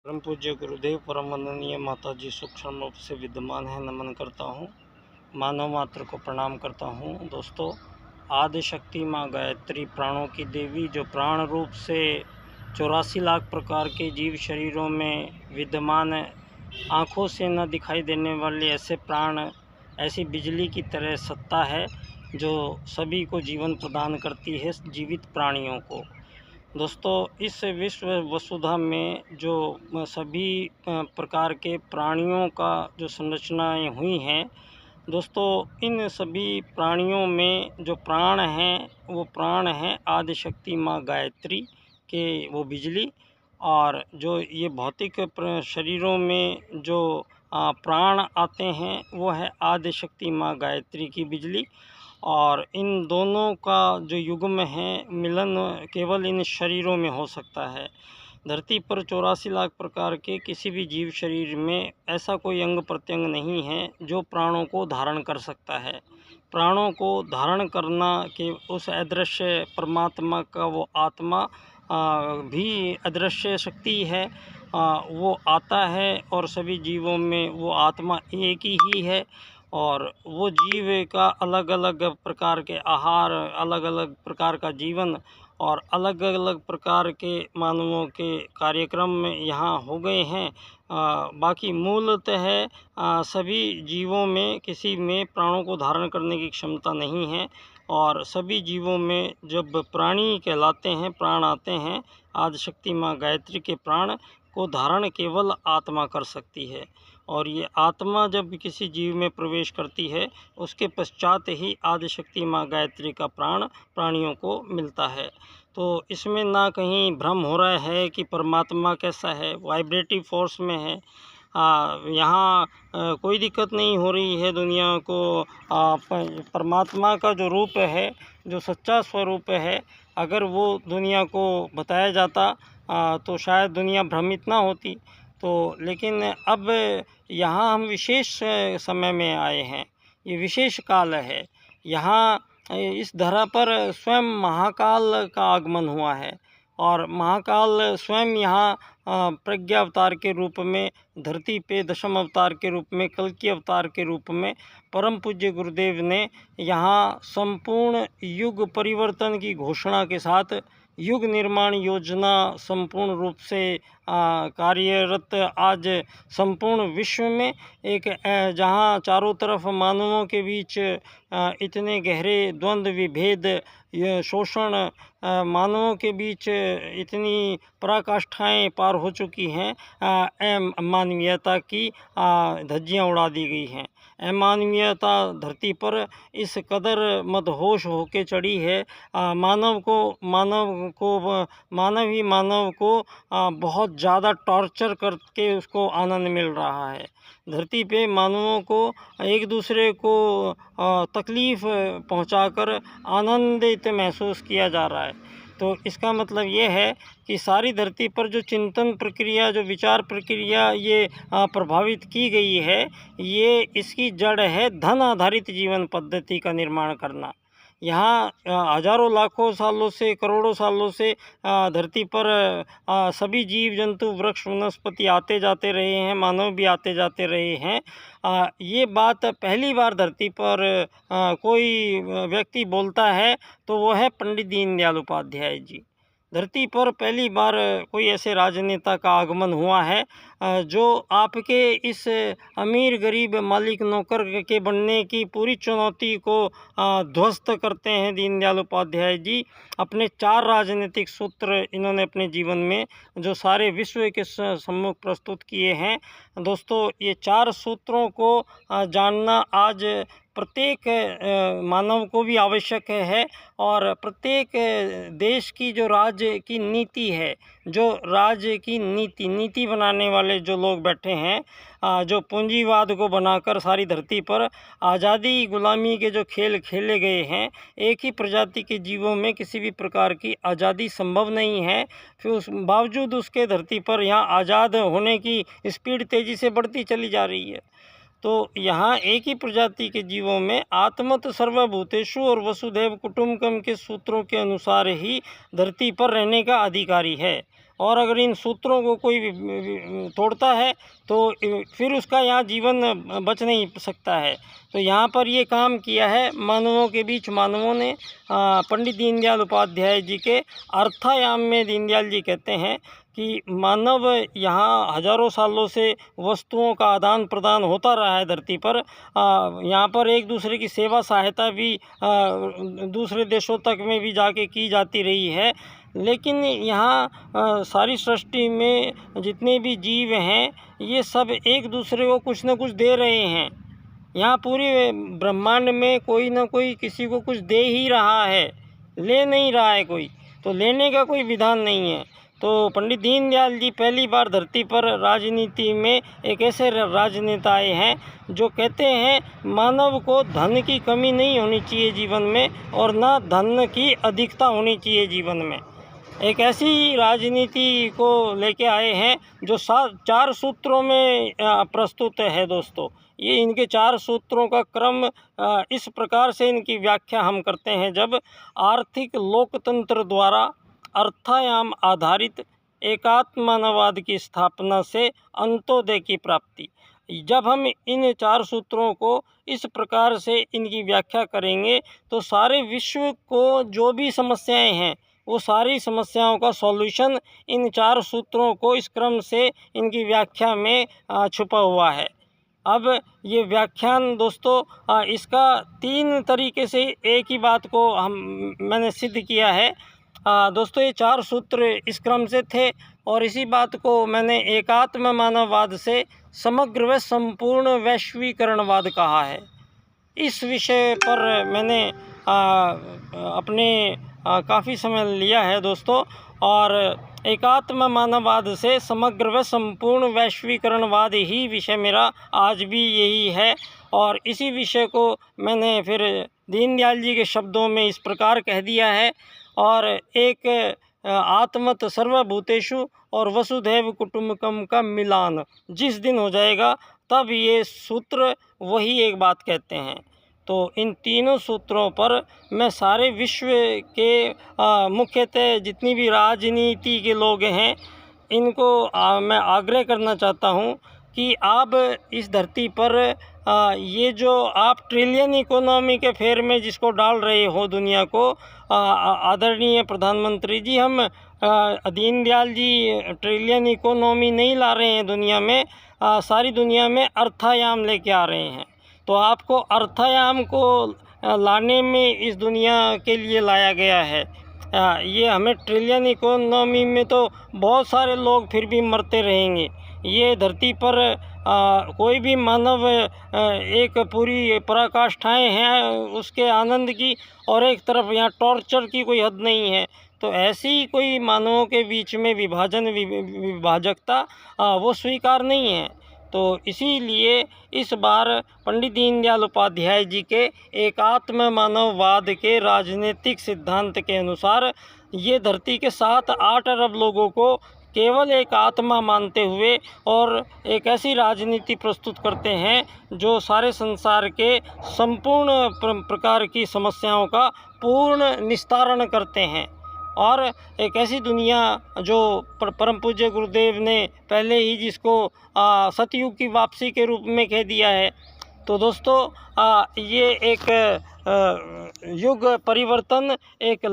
परम पूज्य गुरुदेव परम वंदनीय माता जी सूक्ष्म रूप से विद्यमान है, नमन करता हूँ। मानव मात्र को प्रणाम करता हूँ। दोस्तों, आदि शक्ति माँ गायत्री प्राणों की देवी, जो प्राण रूप से 84 लाख प्रकार के जीव शरीरों में विद्यमान है, आँखों से न दिखाई देने वाले ऐसे प्राण, ऐसी बिजली की तरह सत्ता है जो सभी को जीवन प्रदान करती है, जीवित प्राणियों को। दोस्तों, इस विश्व वसुधा में जो सभी प्रकार के प्राणियों का जो संरचनाएं हुई हैं, दोस्तों, इन सभी प्राणियों में जो प्राण हैं, वो प्राण हैं आदिशक्ति माँ गायत्री के, वो बिजली। और जो ये भौतिक शरीरों में जो प्राण आते हैं, वो है आदिशक्ति माँ गायत्री की बिजली। और इन दोनों का जो युग्म है, मिलन केवल इन शरीरों में हो सकता है। धरती पर 84 लाख प्रकार के किसी भी जीव शरीर में ऐसा कोई अंग प्रत्यंग नहीं है जो प्राणों को धारण कर सकता है। प्राणों को धारण करना के उस अदृश्य परमात्मा का वो आत्मा भी अदृश्य शक्ति है। वो आता है और सभी जीवों में वो आत्मा एक ही है। और वो जीव का अलग अलग प्रकार के आहार, अलग अलग प्रकार का जीवन और अलग अलग प्रकार के मानवों के कार्यक्रम में यहाँ हो गए हैं। बाकी मूलतः सभी जीवों में किसी में प्राणों को धारण करने की क्षमता नहीं है। और सभी जीवों में जब प्राणी कहलाते हैं, प्राण आते हैं, आदिशक्ति माँ गायत्री के प्राण को धारण केवल आत्मा कर सकती है। और ये आत्मा जब किसी जीव में प्रवेश करती है, उसके पश्चात ही आदिशक्ति माँ गायत्री का प्राण प्राणियों को मिलता है। तो इसमें ना कहीं भ्रम हो रहा है कि परमात्मा कैसा है, वाइब्रेटिव फोर्स में है। यहाँ कोई दिक्कत नहीं हो रही है दुनिया को। परमात्मा का जो रूप है, जो सच्चा स्वरूप है, अगर वो दुनिया को बताया जाता तो शायद दुनिया भ्रमित ना होती। तो लेकिन अब यहाँ हम विशेष समय में आए हैं, ये विशेष काल है। यहाँ इस धरा पर स्वयं महाकाल का आगमन हुआ है और महाकाल स्वयं यहाँ प्रज्ञा अवतार के रूप में, धरती पे दशम अवतार के रूप में, कल्कि अवतार के रूप में परम पूज्य गुरुदेव ने यहाँ संपूर्ण युग परिवर्तन की घोषणा के साथ युग निर्माण योजना संपूर्ण रूप से कार्यरत आज संपूर्ण विश्व में एक जहाँ चारों तरफ मानवों के बीच इतने गहरे द्वंद्व, विभेद, शोषण, मानवों के बीच इतनी पराकाष्ठाएं पार हो चुकी हैं, मानवीयता की धज्जियां उड़ा दी गई हैं। अमानवीयता धरती पर इस कदर मदहोश होके चढ़ी है। मानव ही मानव को बहुत ज़्यादा टॉर्चर करके उसको आनंद मिल रहा है। धरती पे मानवों को एक दूसरे को तकलीफ़ पहुंचाकर आनंदित महसूस किया जा रहा है। तो इसका मतलब ये है कि सारी धरती पर जो चिंतन प्रक्रिया, जो विचार प्रक्रिया ये प्रभावित की गई है, ये इसकी जड़ है धन आधारित जीवन पद्धति का निर्माण करना। यहाँ हजारों लाखों सालों से, करोड़ों सालों से धरती पर सभी जीव जंतु, वृक्ष, वनस्पति आते जाते रहे हैं, मानव भी आते जाते रहे हैं। ये बात पहली बार धरती पर कोई व्यक्ति बोलता है तो वो है पंडित दीनदयाल उपाध्याय जी। धरती पर पहली बार कोई ऐसे राजनेता का आगमन हुआ है जो आपके इस अमीर गरीब मालिक नौकर के बनने की पूरी चुनौती को ध्वस्त करते हैं। दीनदयाल उपाध्याय जी अपने 4 राजनीतिक सूत्र इन्होंने अपने जीवन में जो सारे विश्व के सम्मुख प्रस्तुत किए हैं। दोस्तों, ये 4 सूत्रों को जानना आज प्रत्येक मानव को भी आवश्यक है। और प्रत्येक देश की जो राज्य की नीति है, जो राज्य की नीति बनाने वाले जो लोग बैठे हैं, जो पूंजीवाद को बनाकर सारी धरती पर आज़ादी गुलामी के जो खेल खेले गए हैं, एक ही प्रजाति के जीवों में किसी भी प्रकार की आज़ादी संभव नहीं है। फिर उस बावजूद उसके धरती पर यहाँ आज़ाद होने की स्पीड तेज़ी से बढ़ती चली जा रही है। तो यहाँ एक ही प्रजाति के जीवों में आत्मत सर्वभूतेषु और वसुधैव कुटुम्बकम के सूत्रों के अनुसार ही धरती पर रहने का अधिकारी है। और अगर इन सूत्रों को कोई तोड़ता है तो फिर उसका यहाँ जीवन बच नहीं सकता है। तो यहाँ पर ये काम किया है मानवों के बीच मानवों ने। पंडित दीनदयाल उपाध्याय जी के अर्थायाम में दीनदयाल जी कहते हैं कि मानव यहाँ हजारों सालों से वस्तुओं का आदान प्रदान होता रहा है धरती पर। यहाँ पर एक दूसरे की सेवा सहायता भी दूसरे देशों तक में भी जाके की जाती रही है। लेकिन यहाँ सारी सृष्टि में जितने भी जीव हैं ये सब एक दूसरे को कुछ न कुछ दे रहे हैं। यहाँ पूरी ब्रह्मांड में कोई ना कोई किसी को कुछ दे ही रहा है, ले नहीं रहा है कोई, तो लेने का कोई विधान नहीं है। तो पंडित दीनदयाल जी पहली बार धरती पर राजनीति में एक ऐसे राजनेता आए हैं जो कहते हैं मानव को धन की कमी नहीं होनी चाहिए जीवन में और ना धन की अधिकता होनी चाहिए जीवन में। एक ऐसी राजनीति को लेके आए हैं जो 4 सूत्रों में प्रस्तुत है दोस्तों। ये इनके 4 सूत्रों का क्रम इस प्रकार से इनकी व्याख्या हम करते हैं। जब आर्थिक लोकतंत्र द्वारा अर्थायाम आधारित एकात्ममानववाद की स्थापना से अंत्योदय की प्राप्ति। जब हम इन 4 सूत्रों को इस प्रकार से इनकी व्याख्या करेंगे तो सारे विश्व को जो भी समस्याएं हैं वो सारी समस्याओं का सॉल्यूशन इन 4 सूत्रों को इस क्रम से इनकी व्याख्या में छुपा हुआ है। अब ये व्याख्यान दोस्तों इसका 3 तरीके से एक ही बात को मैंने सिद्ध किया है। दोस्तों ये 4 सूत्र इस क्रम से थे और इसी बात को मैंने एकात्म मानववाद से समग्र व संपूर्ण वैश्वीकरणवाद कहा है। इस विषय पर मैंने अपने काफ़ी समय लिया है दोस्तों। और एकात्म मानववाद से समग्र व संपूर्ण वैश्वीकरणवाद ही विषय मेरा आज भी यही है। और इसी विषय को मैंने फिर दीनदयाल जी के शब्दों में इस प्रकार कह दिया है। और एक आत्मत सर्वभूतेषु और वसुधैव कुटुम्बकम का मिलान जिस दिन हो जाएगा तब ये सूत्र वही एक बात कहते हैं। तो इन तीनों सूत्रों पर मैं सारे विश्व के मुख्यतः जितनी भी राजनीति के लोग हैं इनको मैं आग्रह करना चाहता हूँ कि आप इस धरती पर ये जो आप ट्रिलियन इकोनॉमी के फेर में जिसको डाल रहे हो दुनिया को, आदरणीय प्रधानमंत्री जी, हम दीनदयाल जी ट्रिलियन इकोनॉमी नहीं ला रहे हैं दुनिया में, सारी दुनिया में अर्थायाम लेके आ रहे हैं। तो आपको अर्थायाम को लाने में इस दुनिया के लिए लाया गया है। ये हमें ट्रिलियन इकोनॉमी में तो बहुत सारे लोग फिर भी मरते रहेंगे। ये धरती पर कोई भी मानव एक पूरी पराकाष्ठाएं हैं उसके आनंद की, और एक तरफ यहाँ टॉर्चर की कोई हद नहीं है। तो ऐसी कोई मानवों के बीच में विभाजकता वो स्वीकार नहीं है। तो इसीलिए इस बार पंडित दीनदयाल उपाध्याय जी के एकात्म मानववाद के राजनीतिक सिद्धांत के अनुसार ये धरती के 7-8 अरब लोगों को केवल एक आत्मा मानते हुए और एक ऐसी राजनीति प्रस्तुत करते हैं जो सारे संसार के संपूर्ण प्रकार की समस्याओं का पूर्ण निस्तारण करते हैं। और एक ऐसी दुनिया जो परम पूज्य गुरुदेव ने पहले ही जिसको सतयुग की वापसी के रूप में कह दिया है। तो दोस्तों ये एक युग परिवर्तन एक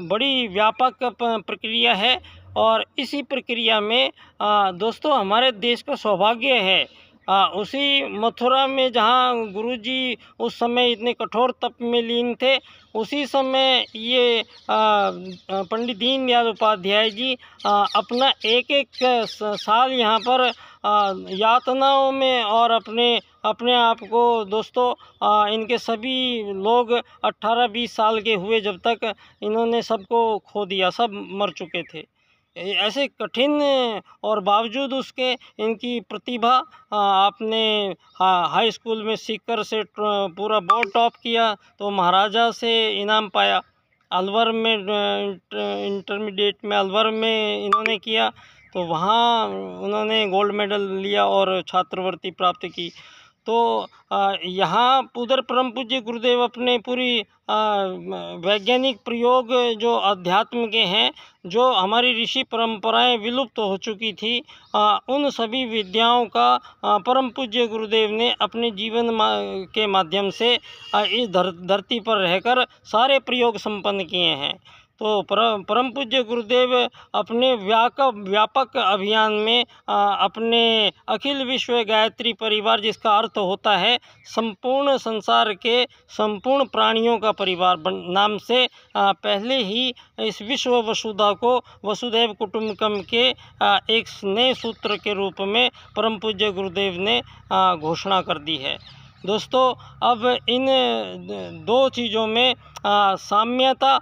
बड़ी व्यापक प्रक्रिया है। और इसी प्रक्रिया में दोस्तों हमारे देश का सौभाग्य है उसी मथुरा में जहाँ गुरुजी उस समय इतने कठोर तप में लीन थे, उसी समय ये पंडित दीनदयाल उपाध्याय जी अपना एक साल यहाँ पर यातनाओं में और अपने आप को दोस्तों इनके सभी लोग 18-20 साल के हुए जब तक इन्होंने सबको खो दिया, सब मर चुके थे। ऐसे कठिन और बावजूद उसके इनकी प्रतिभा आपने हाई स्कूल में सीकर से पूरा बोर्ड टॉप किया तो महाराजा से इनाम पाया। अलवर में इंटरमीडिएट में अलवर में इन्होंने किया तो वहाँ उन्होंने गोल्ड मेडल लिया और छात्रवृत्ति प्राप्त की। तो यहाँ उधर परम पूज्य गुरुदेव अपने पूरी वैज्ञानिक प्रयोग जो अध्यात्म के हैं, जो हमारी ऋषि परंपराएं विलुप्त हो चुकी थी, उन सभी विद्याओं का परम पूज्य गुरुदेव ने अपने जीवन के माध्यम से इस धरती पर रहकर सारे प्रयोग संपन्न किए हैं। तो परम पूज्य गुरुदेव अपने व्यापक अभियान में अपने अखिल विश्व गायत्री परिवार, जिसका अर्थ होता है संपूर्ण संसार के संपूर्ण प्राणियों का परिवार नाम से, पहले ही इस विश्व वसुधा को वसुधैव कुटुंबकम के एक नए सूत्र के रूप में परम पूज्य गुरुदेव ने घोषणा कर दी है। दोस्तों, अब इन दो चीज़ों में साम्यता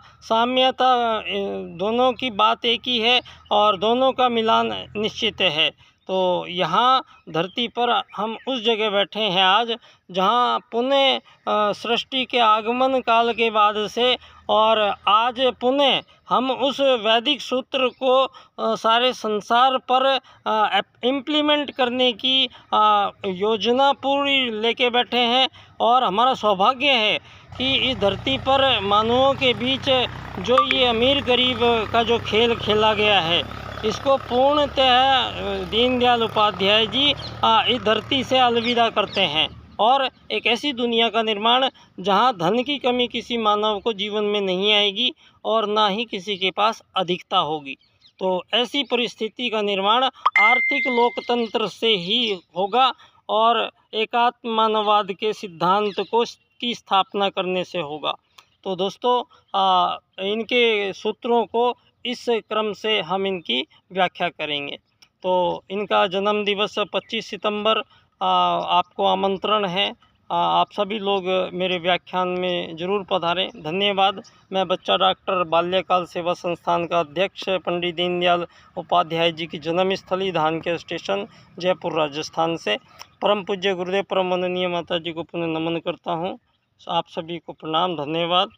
दोनों की बात एक ही है और दोनों का मिलान निश्चित है। तो यहाँ धरती पर हम उस जगह बैठे हैं आज, जहाँ पुनः सृष्टि के आगमन काल के बाद से और आज पुनः हम उस वैदिक सूत्र को सारे संसार पर इम्प्लीमेंट करने की योजना पूरी लेके बैठे हैं। और हमारा सौभाग्य है कि इस धरती पर मानवों के बीच जो ये अमीर गरीब का जो खेल खेला गया है, इसको पूर्णतः दीनदयाल उपाध्याय जी इस धरती से अलविदा करते हैं और एक ऐसी दुनिया का निर्माण जहां धन की कमी किसी मानव को जीवन में नहीं आएगी और ना ही किसी के पास अधिकता होगी। तो ऐसी परिस्थिति का निर्माण आर्थिक लोकतंत्र से ही होगा और एकात्म मानववाद के सिद्धांत की स्थापना करने से होगा। तो दोस्तों, इनके सूत्रों को इस क्रम से हम इनकी व्याख्या करेंगे। तो इनका जन्म दिवस 25 सितंबर आपको आमंत्रण है। आप सभी लोग मेरे व्याख्यान में ज़रूर पधारें। धन्यवाद। मैं बच्चा डॉक्टर बाल्यकाल सेवा संस्थान का अध्यक्ष पंडित दीनदयाल उपाध्याय जी की जन्मस्थली धानक्या स्टेशन, जयपुर, राजस्थान से परम पूज्य गुरुदेव परम वंदनीय माता जी को पुनः नमन करता हूँ। आप सभी को प्रणाम, धन्यवाद।